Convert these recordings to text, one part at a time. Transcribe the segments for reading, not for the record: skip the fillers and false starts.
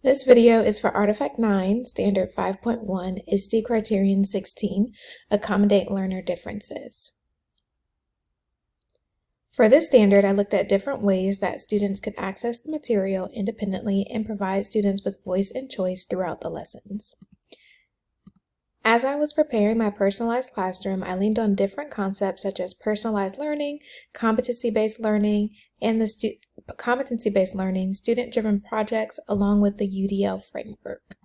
This video is for Artifact 9, Standard 5.1, ISTE Criterion 16, Accommodate Learner Differences. For this standard, I looked at different ways that students could access the material independently and provide students with voice and choice throughout the lessons. As I was preparing my personalized classroom, I leaned on different concepts such as personalized learning, competency-based learning, and the competency-based learning, student-driven projects, along with the UDL framework.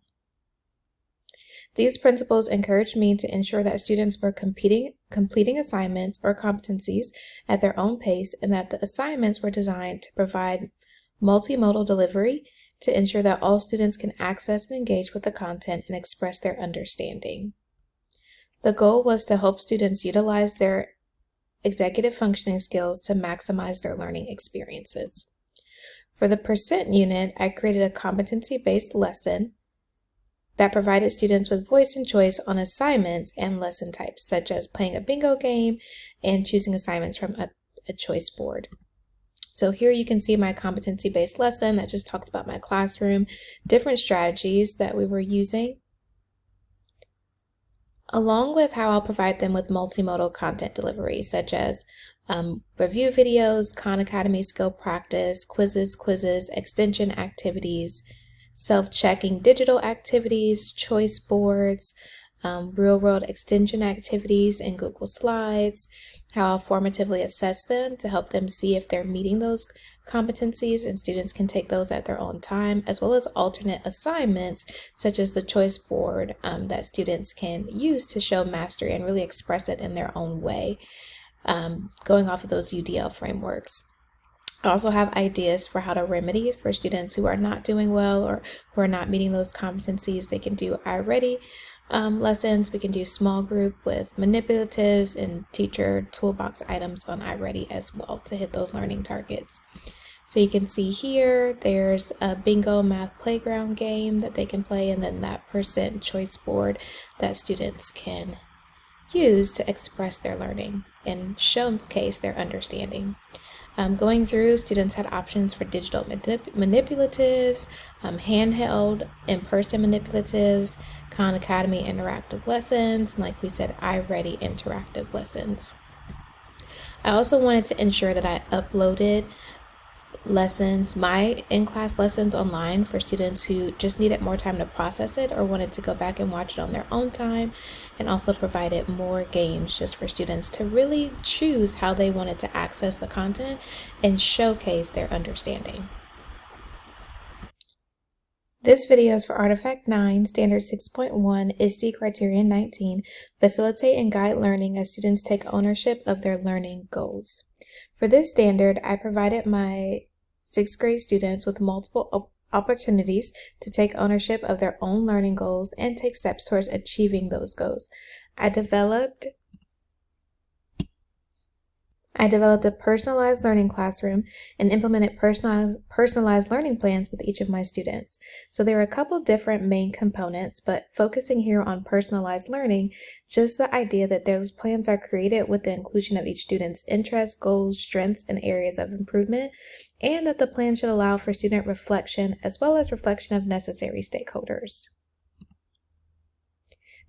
These principles encouraged me to ensure that students were completing assignments or competencies at their own pace, and that the assignments were designed to provide multimodal delivery to ensure that all students can access and engage with the content and express their understanding. The goal was to help students utilize their executive functioning skills to maximize their learning experiences. For the percent unit, I created a competency-based lesson that provided students with voice and choice on assignments and lesson types, such as playing a bingo game and choosing assignments from a choice board. So here you can see my competency-based lesson that just talks about my classroom, different strategies that we were using, along with how I'll provide them with multimodal content delivery, such as review videos, Khan Academy skill practice, quizzes, extension activities, self-checking digital activities, choice boards, real-world extension activities in Google Slides, how I'll formatively assess them to help them see if they're meeting those competencies, and students can take those at their own time, as well as alternate assignments such as the choice board that students can use to show mastery and really express it in their own way, going off of those UDL frameworks. I also have ideas for how to remedy for students who are not doing well or who are not meeting those competencies. They can do iReady lessons. We can do small group with manipulatives and teacher toolbox items on iReady as well to hit those learning targets. So you can see here, there's a bingo math playground game that they can play, and then that percent choice board that students can use to express their learning and showcase their understanding. Going through, students had options for digital manipulatives, handheld in-person manipulatives, Khan Academy interactive lessons, and like we said, iReady interactive lessons. I also wanted to ensure that I uploaded lessons, my in-class lessons, online for students who just needed more time to process it or wanted to go back and watch it on their own time, and also provided more games just for students to really choose how they wanted to access the content and showcase their understanding. This video is for Artifact 9, Standard 6.1, ISTE Criterion 19, Facilitate and Guide Learning as Students Take Ownership of Their Learning Goals. For this standard, I provided my 6th grade students with multiple opportunities to take ownership of their own learning goals and take steps towards achieving those goals. I developed a personalized learning classroom and implemented personalized learning plans with each of my students. So there are a couple different main components, but focusing here on personalized learning, just the idea that those plans are created with the inclusion of each student's interests, goals, strengths, and areas of improvement, and that the plan should allow for student reflection as well as reflection of necessary stakeholders.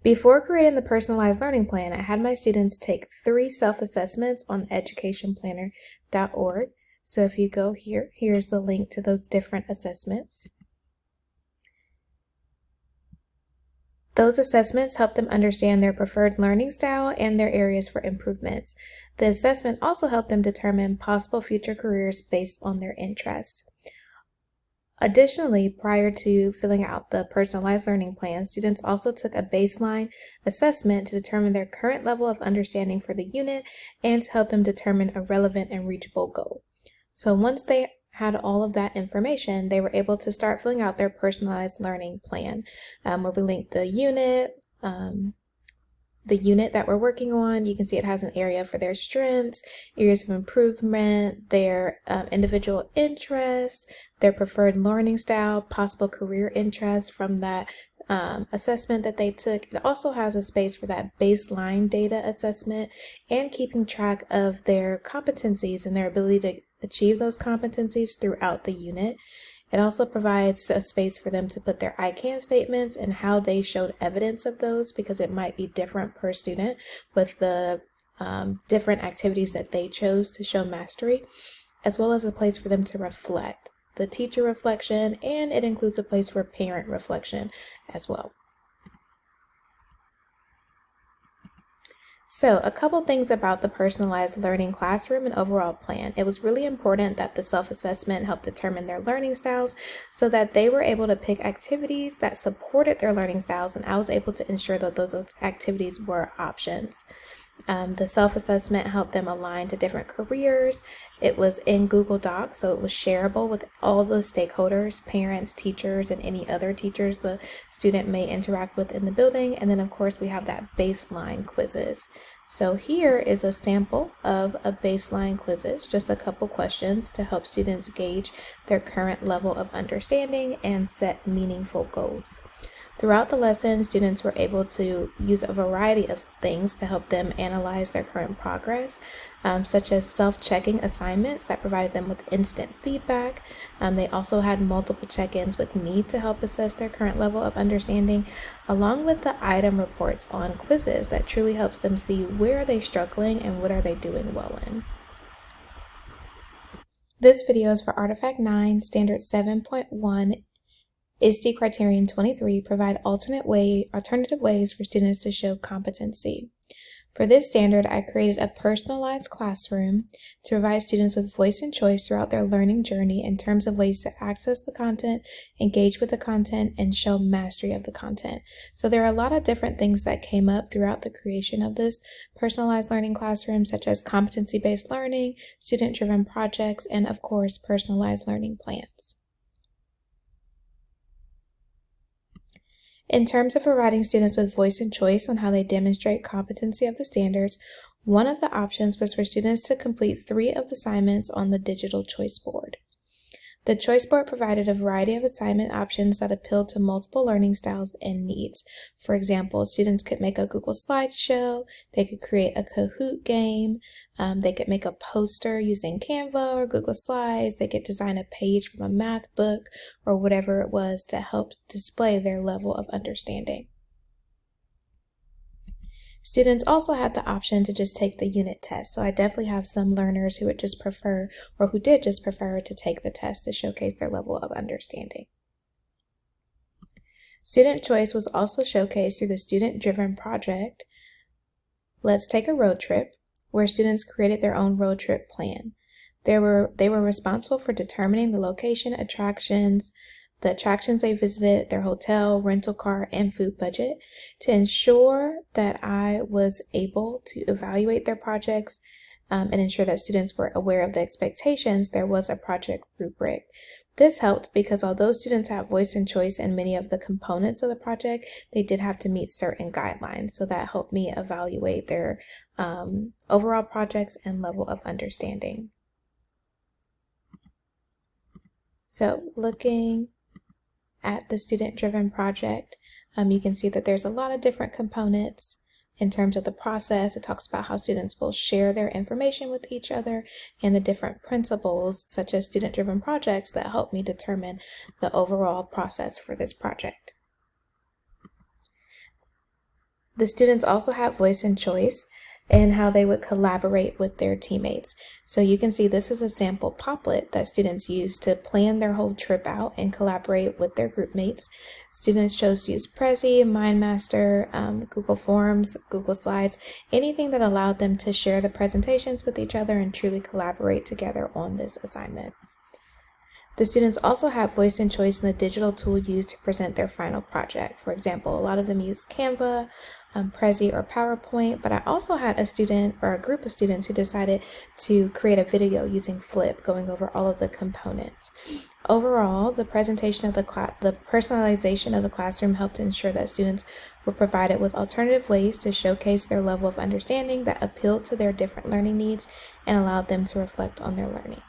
Before creating the personalized learning plan, I had my students take 3 self-assessments on educationplanner.org. So if you go here, here's the link to those different assessments. Those assessments help them understand their preferred learning style and their areas for improvements. The assessment also helped them determine possible future careers based on their interests. Additionally, prior to filling out the personalized learning plan, students also took a baseline assessment to determine their current level of understanding for the unit and to help them determine a relevant and reachable goal. So once they had all of that information, they were able to start filling out their personalized learning plan, where we linked the unit that we're working on. You can see it has an area for their strengths, areas of improvement, their individual interests, their preferred learning style, possible career interests from that assessment that they took. It also has a space for that baseline data assessment and keeping track of their competencies and their ability to achieve those competencies throughout the unit. It also provides a space for them to put their I can statements and how they showed evidence of those, because it might be different per student with the different activities that they chose to show mastery, as well as a place for them to reflect, the teacher reflection, and it includes a place for parent reflection as well. So, a couple things about the personalized learning classroom and overall plan. It was really important that the self-assessment helped determine their learning styles so that they were able to pick activities that supported their learning styles, and I was able to ensure that those activities were options. The self-assessment helped them align to different careers. It was in Google Docs, so it was shareable with all the stakeholders, parents, teachers, and any other teachers the student may interact with in the building. And then, of course, we have that baseline quizzes. So here is a sample of a baseline quizzes, just a couple questions to help students gauge their current level of understanding and set meaningful goals. Throughout the lesson, students were able to use a variety of things to help them analyze their current progress, such as self-checking assignments that provided them with instant feedback. They also had multiple check-ins with me to help assess their current level of understanding, along with the item reports on quizzes that truly helps them see where are they struggling and what are they doing well in. This video is for Artifact 9, Standard 7.1, ISTE Criterion 23, provide alternative ways for students to show competency. For this standard, I created a personalized classroom to provide students with voice and choice throughout their learning journey in terms of ways to access the content, engage with the content, and show mastery of the content. So there are a lot of different things that came up throughout the creation of this personalized learning classroom, such as competency-based learning, student-driven projects, and of course, personalized learning plans. In terms of providing students with voice and choice on how they demonstrate competency of the standards, one of the options was for students to complete 3 of the assignments on the digital choice board. The choice board provided a variety of assignment options that appealed to multiple learning styles and needs. For example, students could make a Google slideshow, they could create a Kahoot game, they could make a poster using Canva or Google Slides, they could design a page from a math book or whatever it was to help display their level of understanding. Students also had the option to just take the unit test. So I definitely have some learners who would just prefer, or who did just prefer, to take the test to showcase their level of understanding. Student choice was also showcased through the student-driven project, Let's Take a Road Trip, where students created their own road trip plan. They were responsible for determining the location, the attractions they visited, their hotel, rental car, and food budget. To ensure that I was able to evaluate their projects and ensure that students were aware of the expectations, there was a project rubric. This helped because although students have voice and choice in many of the components of the project, they did have to meet certain guidelines. So that helped me evaluate their overall projects and level of understanding. So looking at the student-driven project, you can see that there's a lot of different components in terms of the process. It talks about how students will share their information with each other and the different principles, such as student-driven projects, that help me determine the overall process for this project. The students also have voice and choice and how they would collaborate with their teammates. So you can see this is a sample Padlet that students use to plan their whole trip out and collaborate with their group mates. Students chose to use Prezi, MindMaster, Google Forms, Google Slides, anything that allowed them to share the presentations with each other and truly collaborate together on this assignment. The students also have voice and choice in the digital tool used to present their final project. For example, a lot of them use Canva, Prezi, or PowerPoint, but I also had a student or a group of students who decided to create a video using Flip, going over all of the components. Overall, the presentation of the personalization of the classroom helped ensure that students were provided with alternative ways to showcase their level of understanding that appealed to their different learning needs and allowed them to reflect on their learning.